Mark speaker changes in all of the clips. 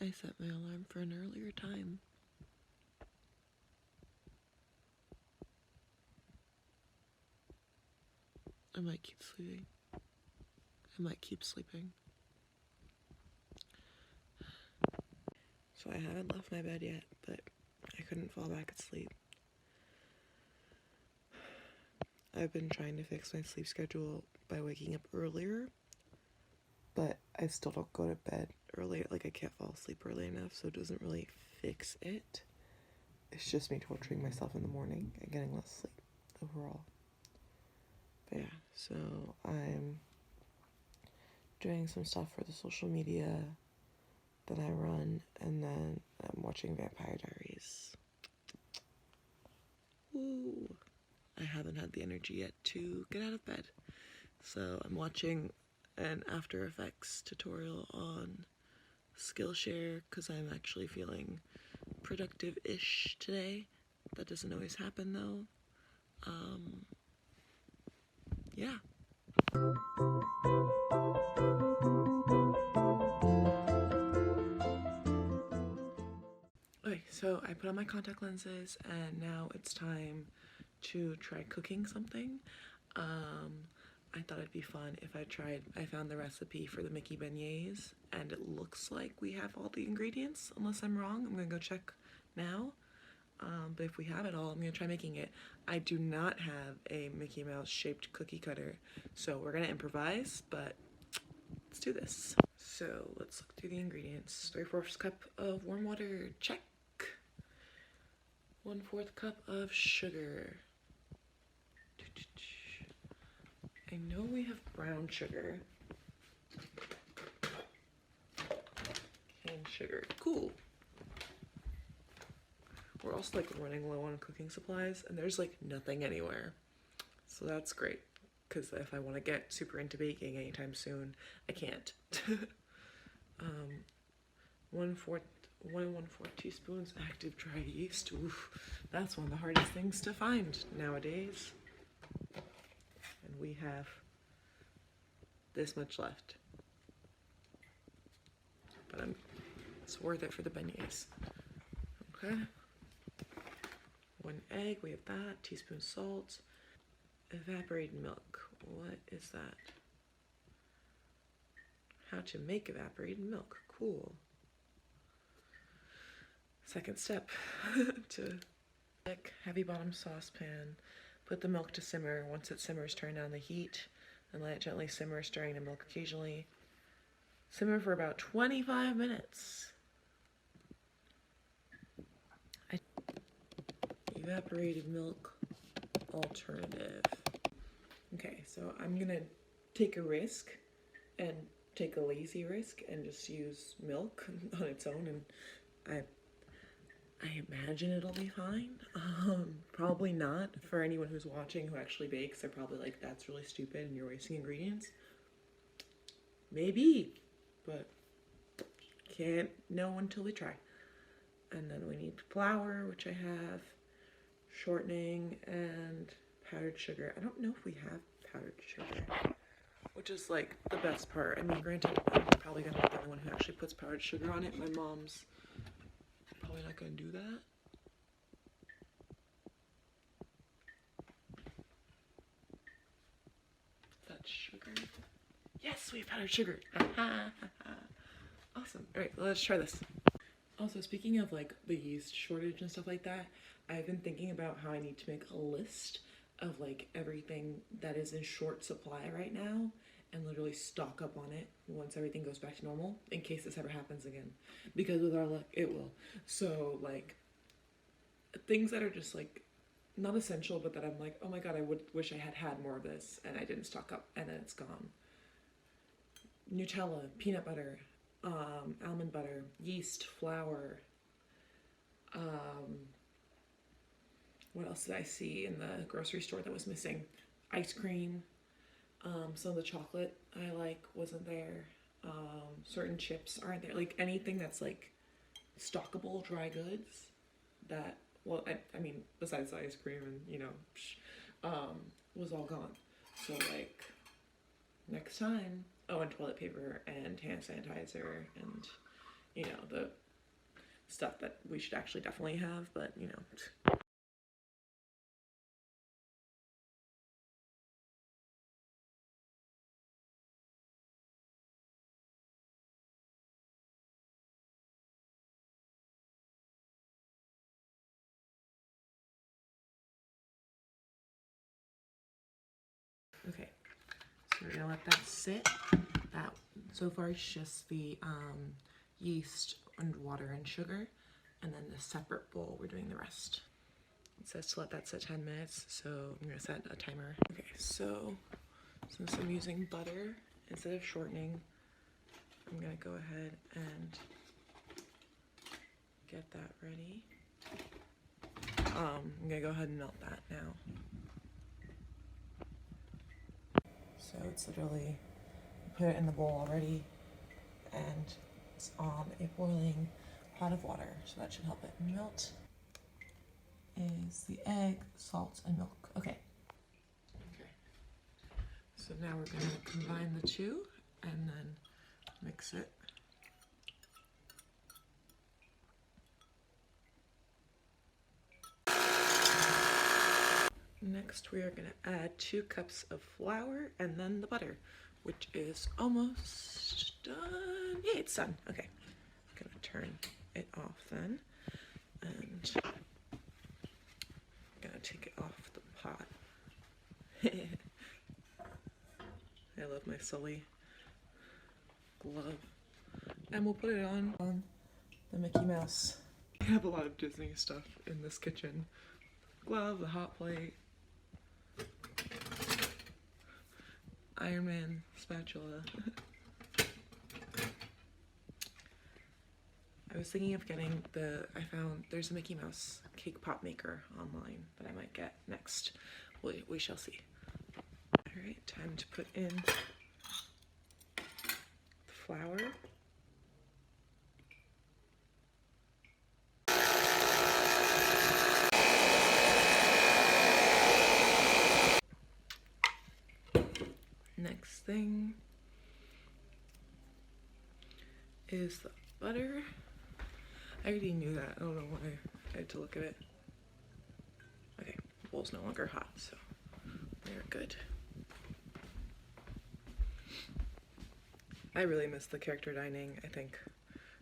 Speaker 1: I set my alarm for an earlier time. I might keep sleeping. I might keep sleeping. So I haven't left my bed yet, but I couldn't fall back asleep. I've been trying to fix my sleep schedule by waking up earlier, but I still don't go to bed early. Like, I can't fall asleep early enough, so it doesn't really fix it. It's just me torturing myself in the morning and getting less sleep overall. But yeah, so I'm doing some stuff for the social media that I run, and then I'm watching Vampire Diaries. Woo! I haven't had the energy yet to get out of bed, so I'm watching an After Effects tutorial on Skillshare because I'm actually feeling productive-ish today. That doesn't always happen though. Yeah. Okay, so I put on my contact lenses and now it's time to try cooking something. I thought it'd be fun if I found the recipe for the Mickey Beignets, and it looks like we have all the ingredients, unless I'm wrong. I'm gonna go check now. But if we have it all, I'm gonna try making it. I do not have a Mickey Mouse shaped cookie cutter, so we're gonna improvise, but let's do this. So let's look through the ingredients. 3/4 cup of warm water, check. 1/4 cup of sugar. I know we have brown sugar. Cane sugar, cool. We're also like running low on cooking supplies and there's like nothing anywhere. So that's great, because if I want to get super into baking anytime soon, I can't. 1/4 teaspoons active dry yeast. Oof, that's one of the hardest things to find nowadays. And we have this much left. But it's worth it for the beignets. Okay. 1 egg, we have that. Teaspoon salt. Evaporated milk. What is that? How to make evaporated milk. Cool. Second step. To heavy bottom saucepan. Put the milk to simmer. Once it simmers, turn down the heat and let it gently simmer, stirring the milk occasionally. Simmer for about 25 minutes. Evaporated milk alternative. Okay, so I'm gonna take a risk and take a lazy risk and just use milk on its own, and I imagine it'll be fine. Probably not. For anyone who's watching who actually bakes, they're probably like, that's really stupid and you're wasting ingredients. Maybe, but can't know until we try. And then we need flour, which I have, shortening, and powdered sugar. I don't know if we have powdered sugar, which is like the best part. I mean, granted, I'm probably gonna be the only one who actually puts powdered sugar on it. My mom's probably not gonna do that. That's sugar. Yes, we have powdered sugar. Awesome. All right, let's try this. Also, speaking of like the yeast shortage and stuff like that, I've been thinking about how I need to make a list of like everything that is in short supply right now and literally stock up on it once everything goes back to normal, in case this ever happens again, because with our luck it will. So like things that are just like not essential, but that I'm like, oh my god, I wish I had more of this and I didn't stock up, and then it's gone. Nutella, peanut butter, almond butter, yeast, flour. What else did I see in the grocery store that was missing? Ice cream. Some of the chocolate I like wasn't there. Certain chips aren't there. Like anything that's like stockable dry goods that, well, I mean, besides the ice cream and, you know, was all gone. So like next time, oh, and toilet paper and hand sanitizer and you know, the stuff that we should actually definitely have, but you know. Okay, so we're gonna let that sit. That so far it's just the yeast and water and sugar, and then the separate bowl we're doing the rest. It says to let that sit 10 minutes, so I'm gonna set a timer. Okay, so since I'm using butter instead of shortening, I'm gonna go ahead and get that ready. I'm gonna go ahead and melt that now. So it's literally, put it in the bowl already, and it's on a boiling pot of water, so that should help it melt. Is the egg, salt, and milk. Okay. Okay. So now we're gonna combine the two and then mix it. Next, we are going to add 2 cups of flour and then the butter, which is almost done. Yeah, it's done. Okay, I'm going to turn it off then, and I'm going to take it off the pot. I love my Sully glove. And we'll put it on the Mickey Mouse. I have a lot of Disney stuff in this kitchen. Glove, the hot plate, Iron Man spatula. I was thinking of getting I found there's a Mickey Mouse cake pop maker online that I might get next. We shall see. Alright, time to put in the flour. Next thing is the butter. I already knew that. I don't know why I had to look at it. Okay, the bowl's no longer hot, so we're good. I really miss the character dining. I think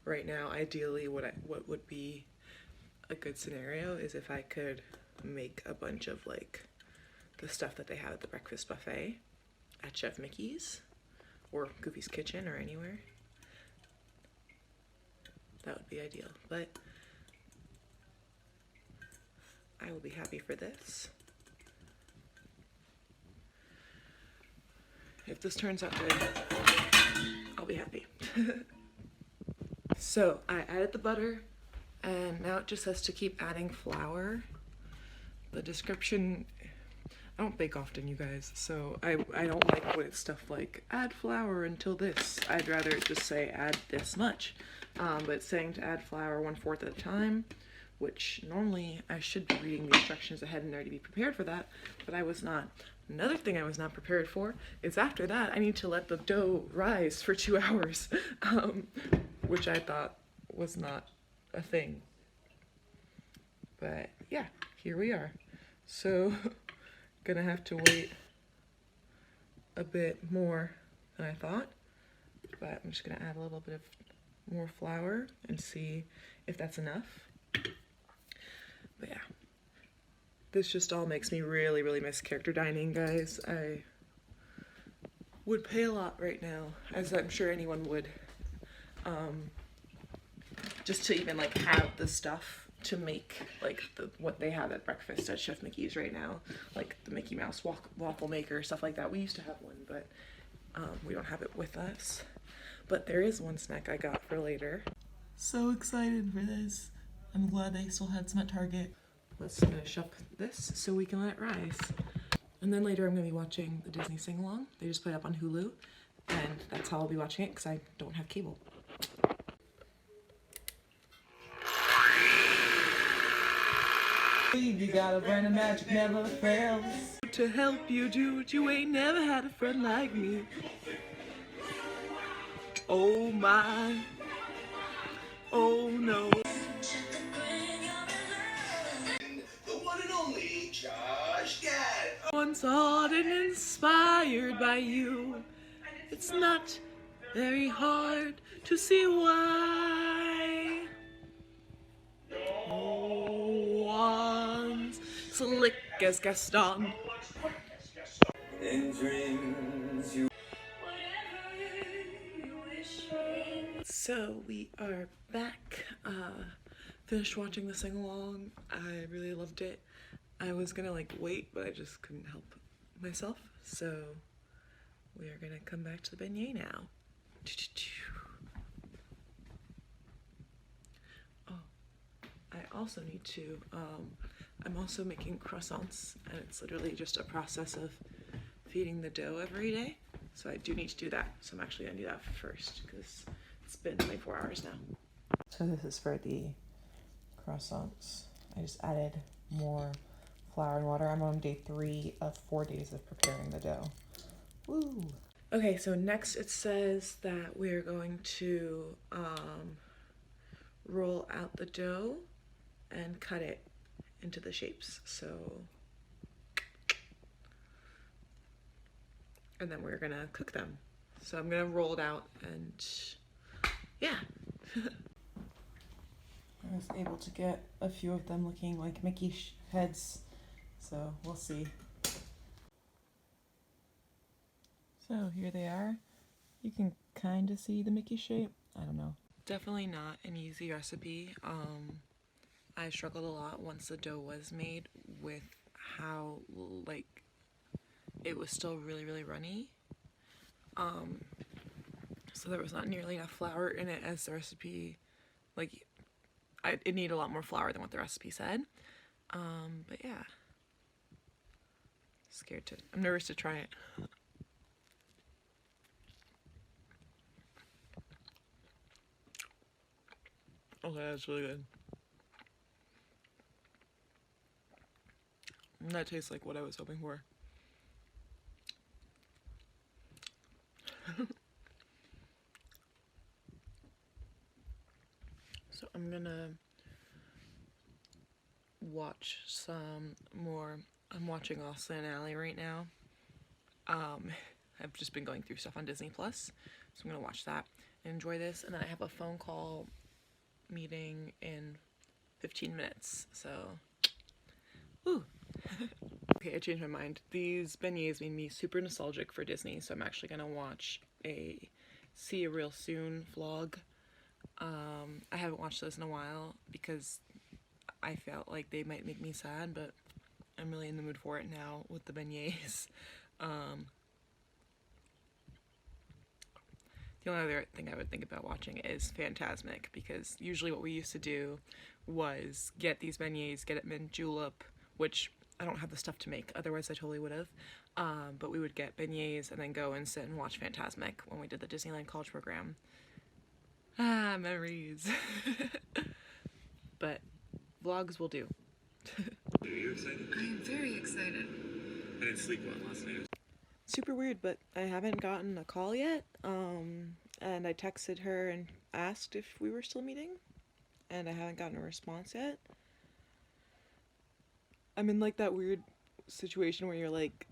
Speaker 1: right now, ideally, what would be a good scenario is if I could make a bunch of like the stuff that they have at the breakfast buffet at Chef Mickey's or Goofy's Kitchen or anywhere. That would be ideal, but I will be happy for this. If this turns out good, I'll be happy. So I added the butter, and now it just says to keep adding flour. The description, I don't bake often, you guys, so I don't like when it's stuff like add flour until this. I'd rather it just say add this much. But it's saying to add flour 1/4 at a time, which normally I should be reading the instructions ahead and already be prepared for that, but I was not. Another thing I was not prepared for is after that I need to let the dough rise for 2 hours, which I thought was not a thing. But yeah, here we are. So gonna have to wait a bit more than I thought, but I'm just gonna add a little bit of more flour and see if that's enough. But yeah, this just all makes me really, really miss character dining, guys. I would pay a lot right now, as I'm sure anyone would, just to even like have the stuff to make like what they have at breakfast at Chef Mickey's right now, like the Mickey Mouse waffle maker, stuff like that. We used to have one, but we don't have it with us. But there is one snack I got for later. So excited for this. I'm glad they still had some at Target. Let's finish up this so we can let it rise. And then later I'm going to be watching the Disney sing-along. They just put it up on Hulu, and that's how I'll be watching it because I don't have cable. You got a brand of magic never fails. To help you do what you ain't never had a friend like me. Oh my. Oh no.
Speaker 2: The one and only Josh Gad.
Speaker 1: Once odd and inspired by you, it's not very hard to see why. No one's slick as Gaston.
Speaker 2: In dreams you.
Speaker 1: So we are back. Finished watching the sing along. I really loved it. I was gonna like wait, but I just couldn't help myself. So we are gonna come back to the beignet now. Oh, I also need to. I'm also making croissants, and it's literally just a process of feeding the dough every day. So I do need to do that. So I'm actually gonna do that first because it's been 24 hours now. So this is for the croissants. I just added more flour and water. I'm on day 3 of 4 days of preparing the dough. Woo! Okay, so next it says that we're going to roll out the dough and cut it into the shapes. So, and then we're gonna cook them. So I'm gonna roll it out and yeah. I was able to get a few of them looking like Mickey heads, so we'll see. So here they are. You can kind of see the Mickey shape. I don't know. Definitely not an easy recipe. I struggled a lot once the dough was made with how like it was still really runny. So there was not nearly enough flour in it as the recipe, like it needed a lot more flour than what the recipe said. But yeah, I'm nervous to try it. Okay, that's really good. And that tastes like what I was hoping for. So I'm gonna watch some more. I'm watching Austin and Ally right now. I've just been going through stuff on Disney Plus, so I'm gonna watch that and enjoy this. And then I have a phone call meeting in 15 minutes, so woo. Okay, I changed my mind. These beignets made me super nostalgic for Disney, so I'm actually gonna watch a See You Real Soon vlog. I haven't watched those in a while because I felt like they might make me sad, but I'm really in the mood for it now with the beignets. The only other thing I would think about watching is Fantasmic, because usually what we used to do was get these beignets, get it mint julep, which I don't have the stuff to make, otherwise I totally would have. But we would get beignets and then go and sit and watch Fantasmic when we did the Disneyland College program. Ah, memories. But vlogs will do.
Speaker 2: Are you excited?
Speaker 3: I am very excited.
Speaker 2: I didn't sleep well last night.
Speaker 1: Super weird, but I haven't gotten a call yet. And I texted her and asked if we were still meeting, and I haven't gotten a response yet. I'm in like that weird situation where you're like,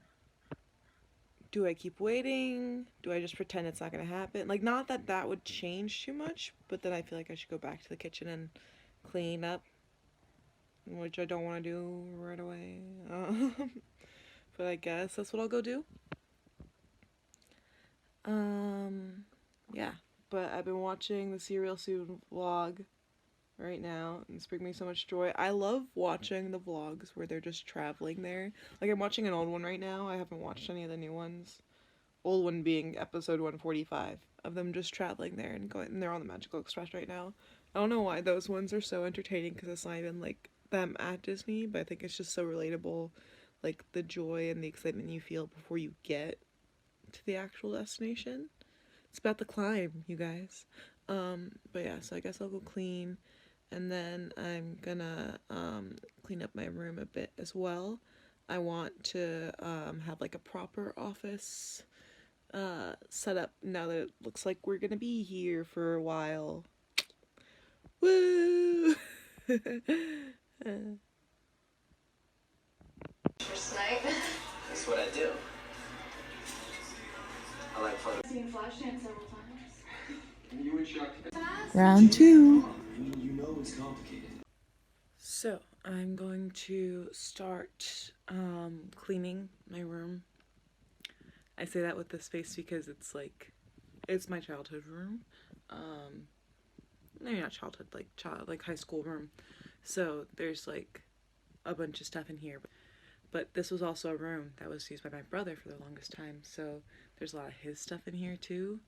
Speaker 1: do I keep waiting? Do I just pretend it's not gonna happen? Like, not that that would change too much, but then I feel like I should go back to the kitchen and clean up, which I don't want to do right away. But I guess that's what I'll go do. Yeah, but I've been watching the See You Real Soon vlog right now, and it's bringing me so much joy. I love watching the vlogs where they're just traveling there. Like, I'm watching an old one right now. I haven't watched any of the new ones. Old one being episode 145 of them just traveling there and going, and they're on the Magical Express right now. I don't know why those ones are so entertaining, because it's not even like them at Disney, but I think it's just so relatable, like the joy and the excitement you feel before you get to the actual destination. It's about the climb, you guys. But yeah, so I guess I'll go clean, and then I'm gonna clean up my room a bit as well. I want to have like a proper office set up now that it looks like we're gonna be here for a while. Woo!
Speaker 3: First night.
Speaker 4: That's what I do. I like photos.
Speaker 3: I've seen Flashdance several times.
Speaker 2: You would shock.
Speaker 1: Round 2.
Speaker 2: You know it's complicated.
Speaker 1: So I'm going to start cleaning my room. I say that with this face because it's like, it's my childhood room. Maybe not childhood, like high school room. So there's like a bunch of stuff in here. But this was also a room that was used by my brother for the longest time. So there's a lot of his stuff in here too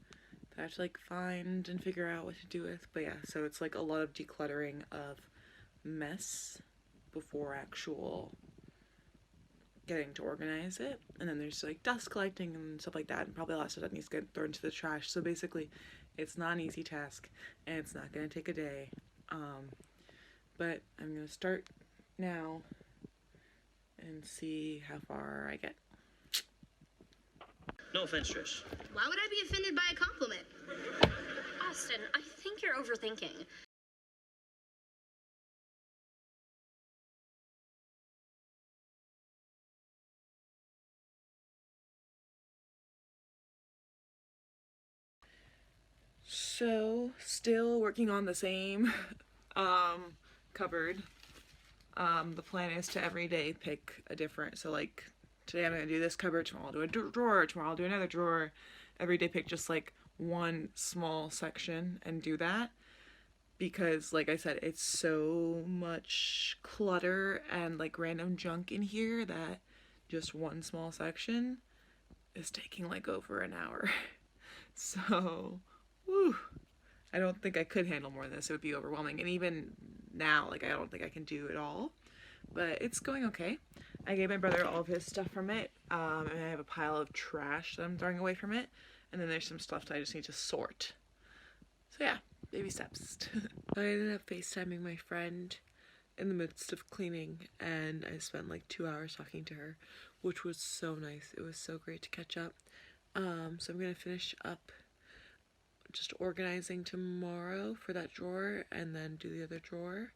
Speaker 1: that I have to like find and figure out what to do with. But yeah, so it's like a lot of decluttering of mess before actual getting to organize it. And then there's like dust collecting and stuff like that, and probably a lot of stuff that needs to get thrown into the trash. So basically it's not an easy task and it's not gonna take a day, but I'm gonna start now and see how far I get.
Speaker 4: No offense, Trish.
Speaker 5: Why would I be offended by a compliment? Austin, I think you're overthinking.
Speaker 1: So still working on the same cupboard. The plan is to every day pick a different, so like today I'm gonna do this cupboard, tomorrow I'll do a drawer, tomorrow I'll do another drawer. Every day pick just like one small section and do that, because like I said, it's so much clutter and like random junk in here that just one small section is taking like over an hour. So, whew, I don't think I could handle more than this. It would be overwhelming. And even now, like, I don't think I can do it all. But it's going okay. I gave my brother all of his stuff from it. And I have a pile of trash that I'm throwing away from it. And then there's some stuff that I just need to sort. So yeah, baby steps. I ended up FaceTiming my friend in the midst of cleaning. And I spent like 2 hours talking to her, which was so nice. It was so great to catch up. So I'm going to finish up just organizing tomorrow for that drawer and then do the other drawer.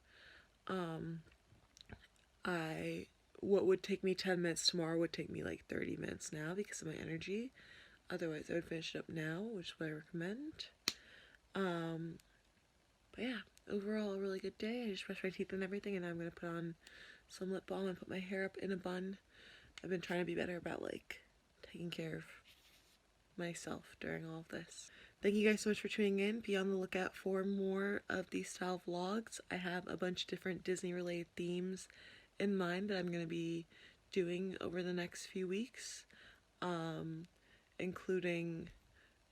Speaker 1: What would take me 10 minutes tomorrow would take me like 30 minutes now because of my energy. Otherwise I would finish it up now, which is what I recommend. But yeah, overall a really good day. I just brushed my teeth and everything, and I'm going to put on some lip balm and put my hair up in a bun. I've been trying to be better about like taking care of myself during all of this. Thank you guys so much for tuning in. Be on the lookout for more of these style vlogs. I have a bunch of different Disney related themes in mind that I'm going to be doing over the next few weeks, including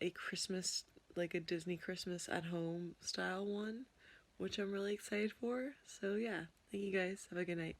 Speaker 1: a Christmas, like a Disney Christmas at home style one, which I'm really excited for. So yeah, thank you guys. Have a good night.